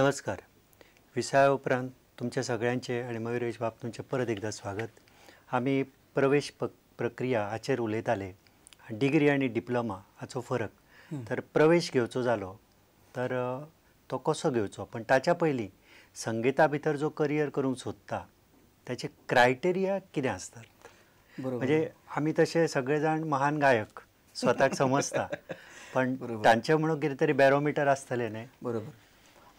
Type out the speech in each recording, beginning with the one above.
नमस्कार. विषया उपरांत तुमच्या सगळ्यांचे आणि मयुरेश बाब तुमचे परत एकदा स्वागत. आम्ही प्रवेश प्रक्रिया हाचेर उलयताले. डिग्री आणि डिप्लोमा हाचो फरक. तर प्रवेश घेवचो जालो तर तो कसो घेवचो, पण ताच्या पयलीं संगीता भितर जो करियर करूंक सोदता त्याचे क्रायटेरिया कितें आसतात? म्हणजे आमी तशे सगळे जाण महान गायक स्वताक समजता, पण तांचे म्हणून कितें तरी बॅरोमिटर आसतलें न्हय? बरोबर.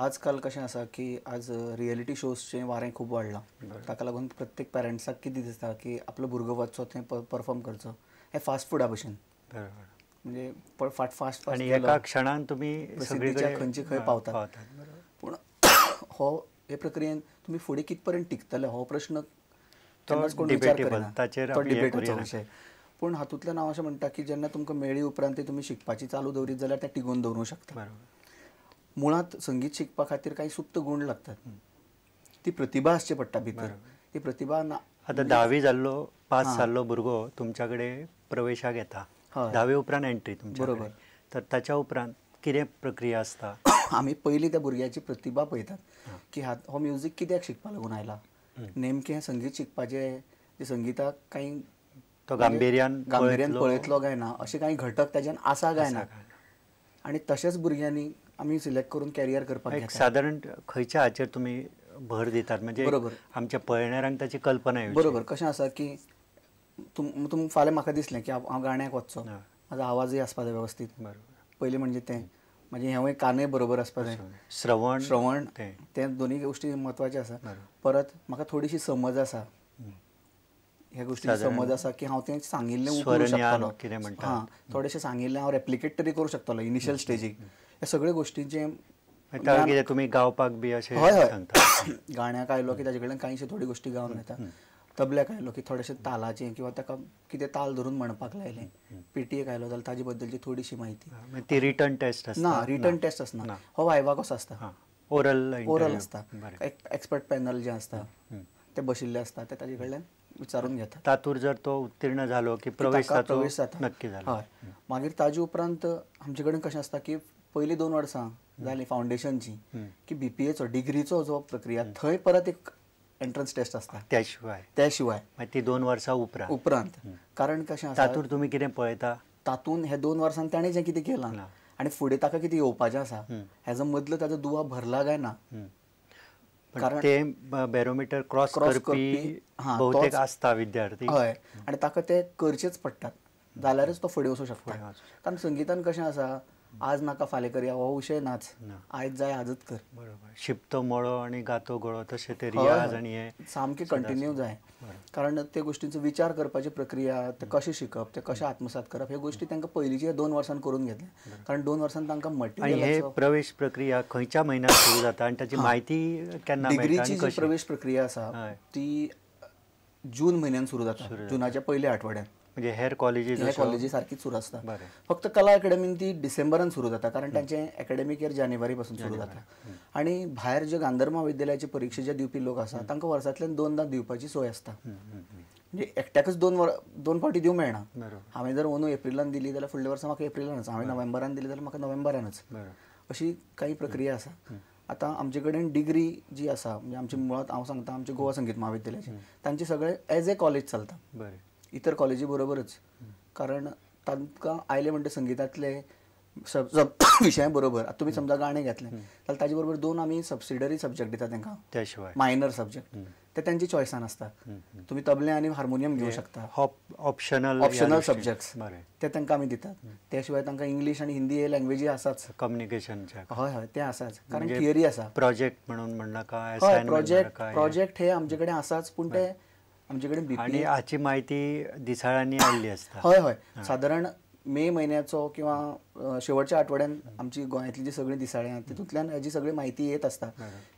आजकाल कशें आसा की आज रियलिटी शोजचें वारें खूब वाडलां. ताका लागून प्रत्येक पेरंट्साक कितें दिसता की आपलो भुरगो वचचो थंय परफॉर्म करचो. हें फास्ट फुडा भशेन. म्हणजे फास्ट आनी एका क्षणान तुमी सगळीच्या खंयचे खंय पावतात. पूण हे प्रक्रियेन तुमी फुडें कित पर्यंत टिकतले हो प्रश्न केन्नाच कोण विचार करिना. तो डिबेटीचो विशय. पूण हातूंतल्यान हांव अशें म्हणटा की जेन्ना तुमकां मेळ्ळी उपरांत ती तुमी शिकपाची चालू दवरीत जाल्यार तें टिगोवन दवरूंक शकता. मुळांत संगीत शिकपा खातीर कांय सुप्त गुण लागतात. ती प्रतिभा आसची पडटा भितर. ती प्रतिभा आतां 10वी जाल्लो पास जाल्लो भुरगो तुमच्या कडेन प्रवेशाक येता. 10वी उपरांत एंट्री तुमच्या बरोबर. तर ताच्या उपरांत कितें प्रक्रिया आसता? आमी पयलीं त्या भुरग्याची प्रतिभा पळयतात की हो म्युजीक कित्याक शिकपा लागून आयला. नेमकें संगीत शिकपाचें जे संगिताक कांय तो गांभीर्यान पळयतलो काय ना, अशे कांय घटक ताच्यान आसा काय ना. आनी तशेंच भुरग्यांनी आमी सिलेक्ट करून कॅरियर करपाक एक सादारण खंयच्या हाचेर तुमी भर दितात? म्हणजे बरोबर आमच्या पळयणाऱ्यांक ताची कल्पना येवची. बरोबर. कशें आसा की तुमकां फाल्यां म्हाका दिसलें की हांव गाण्याक वचचो, म्हाजो आवाजूय आसपा जाय वेवस्थीत. पयलीं म्हणजे तें म्हणजे हेंवूय कानूय बरोबर आसपा जाय. श्रवण तें दोनूय गोश्टी म्हत्वाचे आसा. परत म्हाका थोडीशी समज आसा, ह्या गोश्टीची समज आसा की हांव तें सांगिल्लें उखलूंक शकतलों. थोडेशें सांगिल्लें हांव रेप्लिकेट तरी करूंक शकतलों इनिशियल स्टेजीक. ह्या सगळ्या गोश्टींचें तुमी गावपाक बी अशें सांगता. गाण्याक आयलो की ताजे कडल्यान कांयशे थोडी गोश्टी गावन घेता. तबल्याक आयलो की थोडेशें तालाचें किंवा ताका कितें ताल धरून म्हणपाक लायलें. पेटयेक आयलो जाल्यार ताजे बद्दलची थोडीशी म्हायती. ती रिटन टेस्ट आसता? ना, रिटन टेस्ट आसना. हो वायवा कसो आसता, ओरल आसता. एक्सपर्ट पॅनल जें आसता ते बशिल्ले आसता, ते ताजे कडल्यान विचारून घेतात. तातूंत जर तो उत्तीर्ण जालो की प्रवेश जाता नक्की जालो. हय. मागीर ताजे उपरांत आमचे कडेन कशें आसता की पयलीं 2 वर्सां जालीं फावंडेशनची की बीपीएचो डिग्रीचो जो प्रक्रिया थंय परत एक एंट्रन्स टेस्ट आसता. त्या शिवाय ती 2 वर्सां उपरांत. कारण कशें आसा तातूंत तुमी कितें पळयता? तातूंत हे 2 वर्सांत ताणें जें कितें केलां आनी फुडें ताका कितें येवपाचें आसा हेजो मदलो ताजो दुवा भरला काय ना. कारण ते बॅरोमिटर क्रॉस करपी बहुतेक आसता विद्यार्थी. हय. आनी ताका ते करचेच पडटात जाल्यारच तो फुडें वचूंक शकता. कारण संगितान कशें आसा, आज नाका फाल्यां करया हो विशय नाच. आयज जाय आजच कर. बरोबर. शिपतो मळो आनी गातो गळो तशें ते रियाज आनी हे सामकें कंटिन्यू जाय. कारण ते गोश्टींचो विचार करपाची प्रक्रिया, ते कशें शिकप, ते कशें आत्मसात करप, ह्यो गोश्टी तांकां पयलींच्या 2 वर्सांत करून घेतल्या. कारण 2 वर्सांत तांकां मटेरियल. हे प्रवेश प्रक्रिया खंयच्या म्हयन्यांत सुरू जाता आनी ताची म्हायती केन्ना मेळटा? डिग्रीची जी प्रवेश प्रक्रिया आसा ती जून म्हयन्यान सुरू जाता. जुनाच्या पयल्या आठवड्यान. म्हणजे हेर कॉलेजी सारकीच सुरू आसता. फक्त कला अकॅडमीन ती डिसेंबरान सुरू जाता, कारण तांचें एकाडेमीक इयर जानेवारी पासून सुरू जाता. आनी भायर जे गांधर्व महाविद्यालयाची परीक्षा जे दिवपी लोक आसा तांकां वर्सांतल्यान 2दा दिवपाची सोय आसता. म्हणजे एकट्याकच 2 फावटी दिवंक मेळना. हांवें जर अंदू एप्रिलान दिली जाल्यार फुडल्या वर्सा म्हाका एप्रिलानच, हांवें नोव्हेंबरान दिली जाल्यार म्हाका नोव्हेंबरानच. अशी काही प्रक्रिया आसा. आतां आमचे कडेन डिग्री जी आसा, म्हणजे आमची मुळात हांव सांगता आमचे गोवा संगीत महाविद्यालयाची, तांचे सगळे एज ए कॉलेज चलता इतर कॉलेजी बरोबरच. कारण तांकां आयले म्हणटा संगितांतले विशया बरोबर. आतां तुमी समजा गाणें घेतलें जाल्यार ताजे बरोबर 2 आमी सबसिडरी सब्जेक्ट दिता तांकां. त्या शिवाय मायनर सब्जेक्ट ते तांची चॉयसान आसता. तुमी तबलें आनी हार्मोनियम घेवंक शकता. ऑप्शनल सब्जेक्ट्स ते तांकां आमी दितात. त्या शिवाय तांकां इंग्लीश आनी हिंदी हे लँग्वेजी आसाच. कम्युनिकेशनच्या. हय ते आसाच. कारण थियरी आसा. प्रोजेक्ट म्हणून म्हणनाका, प्रोजेक्ट हे आमचे कडेन आसाच. पूण ते आमचे कडेन आनी हाची म्हायती दिसाळ्यांनी आयल्ली आसता. हय. सादारण मे म्हयन्याचो किंवा शेवटच्या आठवड्यान आमची गोंयांतली जी सगळीं दिसाळीं आसात तितूंतल्यान हेजी सगळी म्हायती येत आसता.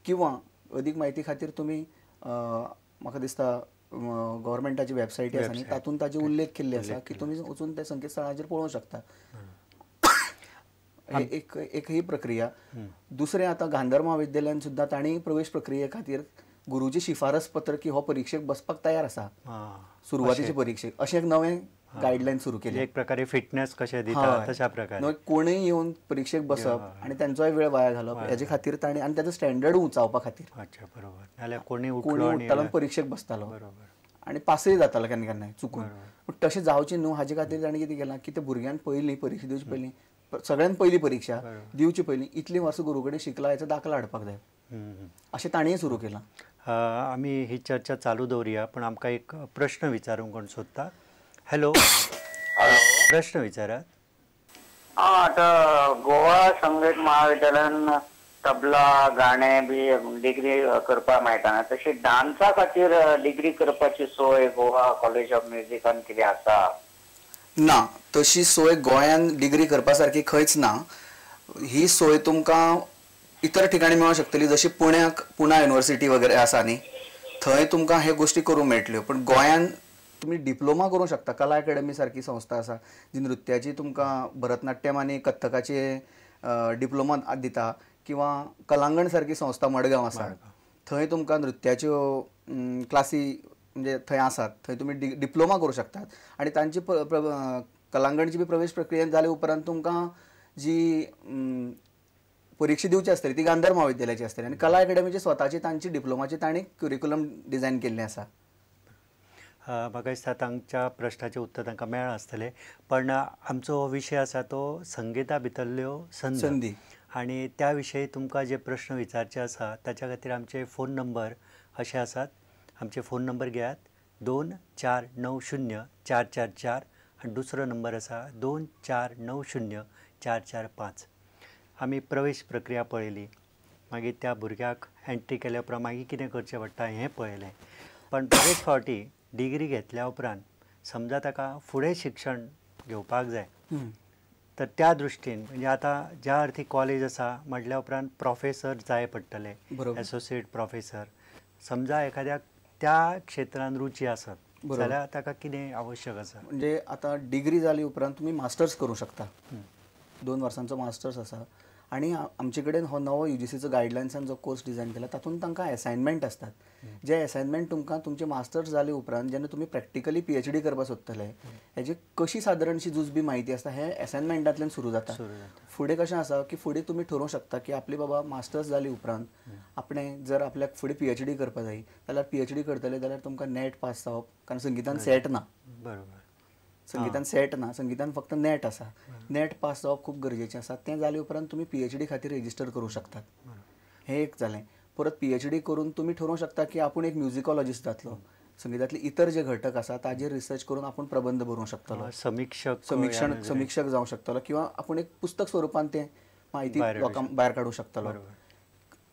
किंवा अदीक म्हायती खातीर तुमी म्हाका दिसता गव्हर्मेंटाची वेबसायटी आसा न्ही, तातूंत ताजे उल्लेख केल्ले आसा की तुमी वचून त्या संकेत स्थळाचेर पळोवंक शकता. एक ही प्रक्रिया. दुसरें आतां गांधर्व महाविद्यालयान सुद्दां तांणी प्रवेश प्रक्रिये खातीर गुरुची शिफारस पत्र की हो परिक्षेक बसपाक तयार आसा सुरवातीचे परीक्षेक अशें एक नवें गायडलाईन सुरू केली. एक प्रकारे फिटनेस कशें दिता तशा प्रकारे कोणीय येवन परीक्षेक बसप आनी तेंचोय वेळ वाया घालप हेजे खातीर ताणें आनी तेजो स्टँडर्ड उंचावपा खातीर. अच्छा, बरोबर. नाल्यार कोणी उठतालो परीक्षेक बसतालो आनी पासय जातालो केन्ना केन्नाय चुकून. पूण तशें जावचें न्हू हाजे खातीर ताणें कितें केलां की त्या भुरग्यान पयलीं परीक्षा दिवचे पयलीं सगळ्यान पयली परीक्षा दिवचे पयलीं इतलीं वर्सां गुरू कडेन शिकला हेचो दाखलो हाडपाक जाय अशें ताणेंय सुरू केलां. आमी ही चर्चा चालू दवरुया, पण आमकां एक प्रश्न विचारूंक कोण सोदता. हॅलो, प्रश्न विचारात. आतां गोवा संगीत महाविद्यालयान तबला गाणें बी डिग्री करपाक मेळटा. तशी डान्सा खातीर डिग्री करपाची सोय गोवा कॉलेज ऑफ म्युझिकान कितें आसा? ना, तशी सोय गोंयान डिग्री करपा सारकी खंयच ना. ही सोय तुमकां इतर ठिकाणी मेळूंक शकतली, जशी पुण्याक पुणा युनिवर्सिटी वगैरे आसा न्ही, थंय तुमकां हे गोश्टी करूंक मेळटल्यो. पण गोंयान तुमी डिप्लोमा करूंक शकता. कला अकॅडमी सारकी संस्था आसा जी नृत्याची तुमकां भरतनाट्यम आनी कथ्थकाचे डिप्लोमा दिता, किंवा कलांगण सारकी संस्था मडगांव आसा, थंय तुमकां नृत्याच्यो क्लासी म्हणजे थंय आसात, थंय तुमी डिप्लोमा करूं शकतात. आनी तांची कलांगणची बी प्रवेश प्रक्रिया जाले उपरांत तुमकां जी परीक्षा दिवची आसतली ती गांधर महाविद्यालयाची आसतली. आनी कला अकॅडमीची स्वताची तांची डिप्लोमाची तांणी क्युरिकुलम डिझायन केल्लें आसा. म्हाका दिसता तांच्या प्रश्नाचें उत्तर तांकां मेळ्ळां आसतलें. पण आमचो हो विशय आसा तो संगीता भितरल्यो संदी, आनी त्या विशयी तुमकां जे प्रश्न विचारचे आसा ताच्या खातीर आमचे फोन नंबर अशे आसात. आमचे फोन नंबर घेयात 24904444 आनी दुसरो नंबर आसा 24904445. आमी प्रवेश प्रक्रिया पळयली, मागीर त्या भुरग्याक एंट्री केल्या उपरांत मागीर कितें करचें पडटा हें पळयलें. पण बरेच फावटी डिग्री घेतल्या उपरांत समजा ताका फुडें शिक्षण घेवपाक जाय, तर त्या दृश्टीन म्हणजे आतां ज्या अर्थी कॉलेज आसा म्हटल्या उपरांत प्रोफेसर जाय पडटले, एसोसिएट प्रोफेसर. समजा एखाद्याक त्या क्षेत्रांत रुची आसत जाल्यार ताका कितें आवश्यक आसा? म्हणजे आतां डिग्री जाली उपरांत तुमी मास्टर्स करूं शकता. 2 वर्सांचो मास्टर्स आसा. आनी आमचे कडेन हो नवो UGCचो गायडलायन्सान जो कोर्स डिझायन केला तातूंत तांकां असायनमेंट आसतात. जे असायनमेंट तुमकां तुमचे मास्टर्स जाले उपरांत जेन्ना तुमी प्रॅक्टिकली PhD करपाक सोदतले हेजी कशी सादारणशी जुजबी म्हायती आसता हे असायनमेंटांतल्यान सुरू जाता. फुडें कशें आसा की फुडें तुमी ठरोवंक शकता की आपली बाबा मास्टर्स जाली उपरांत आपणें जर आपल्याक फुडें PhD करपाक जाय जाल्यार PhD करतले जाल्यार तुमकां नॅट पास जावप, कारण संगीतान सेट ना. बरोबर. संगीतान सेट ना, संगीतान फक्त नॅट आसा. नॅट पास जावप खूब गरजेचें आसा. तें जाले उपरांत तुमी PhD खातीर रेजिस्टर करूंक शकतात. हें एक जालें. परत PhD करून तुमी ठरोवंक शकता की आपूण एक म्युजिकॉलॉजिस्ट जातलो. संगीतातले इतर जे घटक आसा ताजेर रिसर्च करून आपूण प्रबंध बरोवंक शकतलो, समीक्षक जावंक शकतलो, किंवा आपूण एक पुस्तक स्वरुपान तें म्हायती लोकांक भायर काडूंक शकतलो.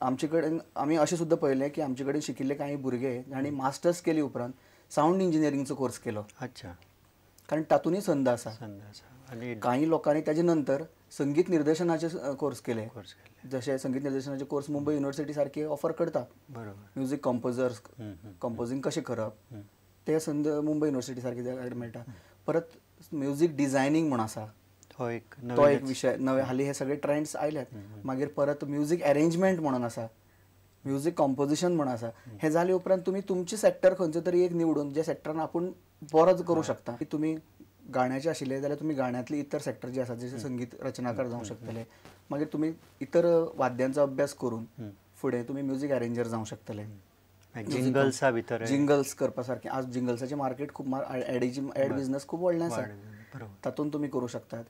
आमचे कडेन आमी अशें सुद्दां पळयलें की आमचे कडेन शिकिल्ले कांय भुरगे जांणी मास्टर्स केली उपरांत सावंड इंजिनियरिंगचो कोर्स केलो. अच्छा. कारण तातूंतय संद आसा. आनी कांय लोकांनी ताजे नंतर संगीत निर्देशनाचे कोर्स केले. जशे संगीत निर्देशनाचे कोर्स मुंबय युनिवर्सिटी सारकी ऑफर करता. म्युझिक कंपोजर्स कंपोजिंग कशें करप ते संद मुंबय युनिवर्सिटी सारकी जाग्यार मेळटा. परत म्युझिक डिझायनींग म्हूण आसा, तो एक विशय नवे. हालीं हे सगळे ट्रेंड्स आयल्यात. मागीर परत म्युझिक अरेंजमेंट म्हणून आसा, म्युझिक कंपोजिशन म्हणून आसा. हे जाले उपरांत तुमी तुमचे सॅक्टर खंयचो तरी एक निवडून जे सॅक्टरान आपूण बरो करूं शकता. तुमी गाण्याचे आशिल्ले जाल्यार तुमी गाण्यातले इतर सॅक्टर जे आसात जशे संगीत रचनाकार जावंक शकतले. मागीर तुमी इतर वाद्यांचो अभ्यास करून फुडें तुमी म्युझिक अरेंजर जावंक शकतले. जिंगल्सा भितर जिंगल्स करपा सारकें आज जिंगल्साचें मार्केट खूब एड बिझनस खूब व्हडलें आसा. तातूंत तुमी करूं शकतात.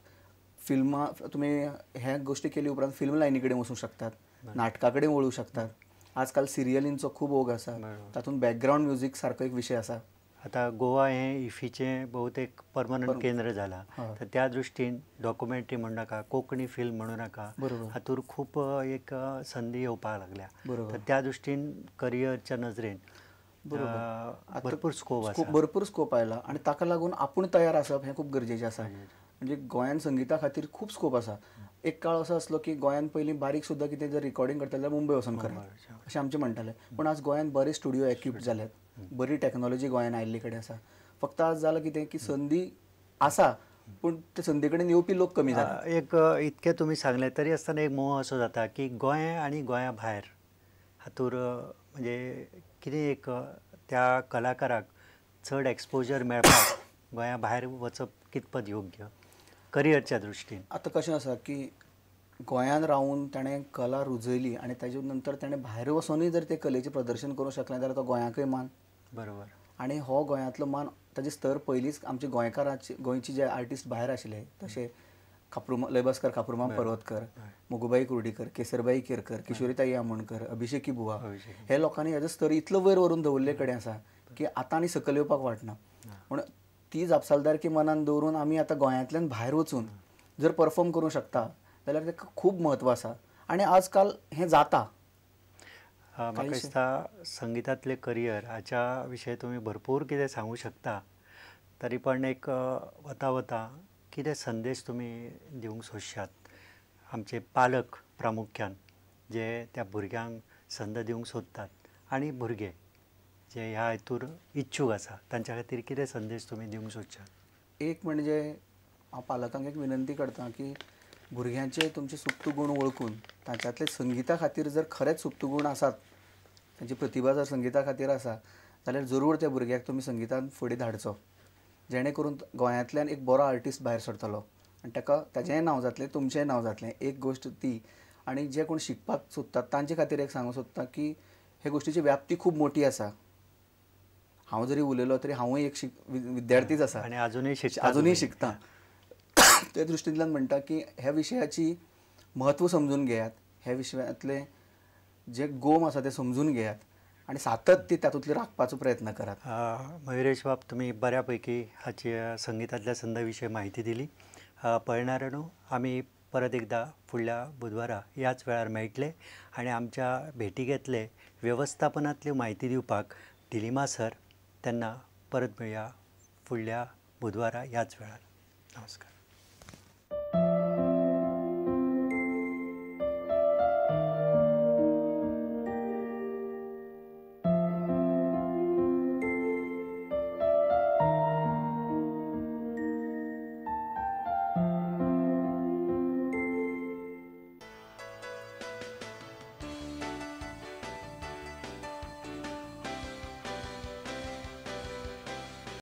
फिल्मां तुमी हे गोश्टी केली उपरांत फिल्म लायनी कडेन वचूंक शकतात, नाटका कडेन वळूंक शकतात. आजकाल सिरियलींचो खूब ओघ आसा, तातूंत बॅकग्रावंड म्युझिक सारको एक विशय आसा. आतां गोवा हें इफीचें बहुतेक परमनंट केंद्र जालां, तर त्या दृश्टीन डॉक्युमेंटरी म्हणू नाका, कोंकणी फिल्म म्हणू नाका, हातूंत खूब एक संदी येवपाक लागल्या. तर त्या दृश्टीन करियरच्या नजरेन भरपूर स्कोप आसा. भरपूर स्कोप आयला आनी ताका लागून आपूण तयार आसप हें खूब गरजेचें आसा. म्हणजे गोंयान संगिता खातीर खूब स्कोप आसा. एक काळ असो आसलो की गोंयान पयलीं बारीक सुद्दां कितें जर रिकॉर्डिंग करता जाल्यार मुंबय वचून करात अशें आमचें म्हणटाले. पूण आज गोंयान बरे स्टुडियो एक्विप्ड जाल्यात, बरी टॅक्नॉलॉजी गोंयान आयिल्ले कडेन आसा. फक्त आज जालां कितें की संदी आसा पूण ते संदी कडेन येवपी लोक कमी जाला. एक इतकें तुमी सांगलें तरी आसतना एक मोह असो जाता की गोंय आनी गोंया भायर हातूंत म्हणजे कितें एक त्या कलाकाराक चड एक्सपोजर मेळपाक गोंया भायर वचप कितपत योग्य करियरच्या दृश्टीन? आतां कशें आसा की गोंयांत रावून ताणें कला रुजयली आनी ताजे नंतर ताणें भायर वचूनय जर ते कलेचें प्रदर्शन करूंक शकलें जाल्यार तो गोंयाकय मान. बरोबर. आनी हो गोंयांतलो मान ताजे स्तर पयलींच आमचे गोंयकारांचे गोंयचे जे आर्टिस्ट भायर आशिल्ले तशे लयभास्कर कापुर्मा पर्वतकर, मोगूबाई कुर्डीकर, केसरबाई केरकर, किशोरीताई आमोणकर, अभिषेकी बुवा हे लोकांनी हेजो स्तर इतलो वयर व्हरून दवरले कडेन आसा की आतां आनी सकयल येवपाक वाटना. पूण ती जापसालदारकी मनान दवरून आमी आतां गोंयांतल्यान भायर वचून जर परफॉर्म करूंक शकता जाल्यार ताका खूब म्हत्व आसा आनी आजकाल हें जाता. म्हाका दिसता संगीतांतले करियर हाच्या विशयी तुमी भरपूर कितें सांगूं शकता. तरी पण एक वता वता कितें संदेश तुमी दिवंक सोदशात आमचे पालक प्रामुख्यान जे त्या भुरग्यांक संद दिवंक सोदतात आनी भुरगे जे ह्या हातूर इच्छूक आसा तांच्या खातीर कितें संदेश तुमी दिवंक सोदशात? एक म्हणजे हांव पालकांक एक विनंती करता की भुरग्यांचे तुमचे सुप्त गूण वळखून तांच्यांतले संगिता खातीर जर खरेंच सुप्त गूण आसात, तांची प्रतिभा जर संगिता खातीर आसा जाल्यार जरूर त्या भुरग्याक तुमी संगितान फुडें धाडचो, जेणे करून गोंयांतल्यान एक बरो आर्टिस्ट भायर सरतलो आनी ताका ताचेंय नांव जातलें, तुमचेंय नांव जातलें. एक गोश्ट ती. आनी जे कोण शिकपाक सोदतात तांचे खातीर एक सांगूंक सोदता की हे गोश्टीची व्याप्ती खूब मोठी आसा. हांव जरी उलयलो तरी हांवूय एक विद्यार्थीच आसा आनी अजुनूय शिकता. ते दृश्टींतल्यान म्हणटा की ह्या विशयाची म्हत्व समजून घेयात, ह्या विशयांतले जे गोम आसा ते समजून घेयात आनी सातत्य तातूंतले राखपाचो प्रयत्न करात. मयुरेश बाब, तुमी बऱ्या पैकी हाची संगितांतल्या संदा विशीं म्हायती दिली. पळयणाऱ्यांनो, आमी परत एकदा फुडल्या बुधवारा ह्याच वेळार मेळटले आनी आमच्या भेटी घेतले वेवस्थापनांतल्यो म्हायती दिवपाक डिलिमा सर. तेन्ना परत मेळया फुडल्या बुधवारा ह्याच वेळार. नमस्कार.